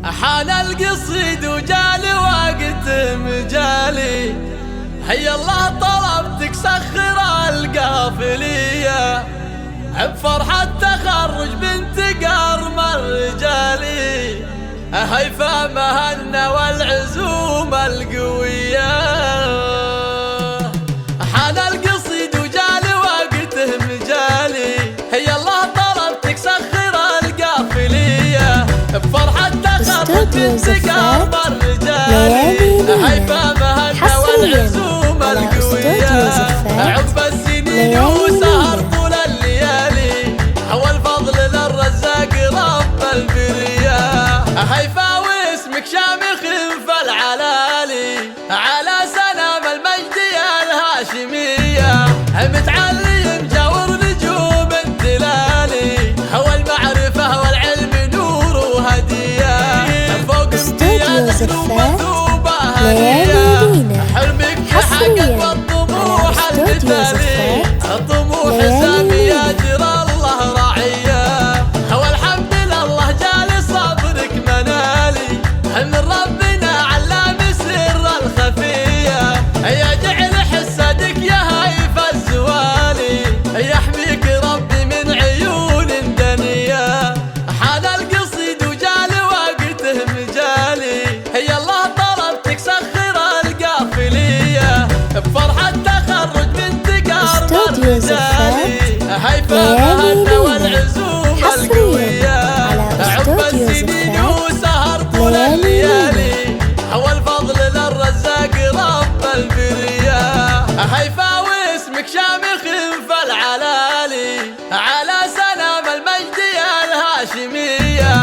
حان القصيد وجالي وقت مجالي، هيا الله طلبتك سخر القافلية بفرحة تخرج بنت قرم الرجالي، هيفا مهنا والعزوم القوية. حان القصيد وجالي وقته مجالي، هيا الله طلبتك سخر القافلية بفرحة تخرج بنت قرم الرجالي، هيفا مهنا والعزوم القوية. عقب السنين وسهر طول الليالي، هو الفضل للرزاق رب البرية، هيفا واسمك شامخ فالعلالي على سلام المجد يا الهاشمية، متعلي مجاور نجوم التلالي، هو المعرفة والعلم نور وهدية، فوق امتيازك ومثوبة هدية، حلمك تحقق والطموح المثالي، الطموح سامي يجرى الله راعية، هو الحمد لله جالي صبرك منالي، من ربنا علام سر الخفية، يا جعل حسدك يا هيف الزوالي، يحميك ربي من عيون دنيا. حان القصيد وجالي وقته مجالي، هيا الله طلبتك سخر القافلية بفرحة تخرج بنت قرم الرجالي، هيفا مهنا والعزوم القوية. عقب السنين وسهر طول الليالي، هو الفضل للرزاق رب البرية، هيفا واسمك شامخ فالعلالي على سلام المجد يا الهاشمية،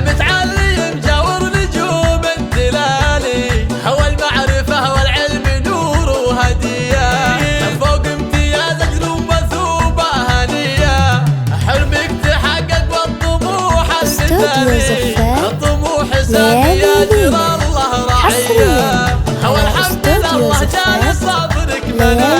متعلي مجاور نجوم التلالي، هو المعرفة والعلم نور وهدية، فوق امتيازك ومثوبة هنية، حلمك تحقق والطموح المثالي، الطموح سامي يجرى الله راعية، هو الحمد لله جالي صبرك منالي.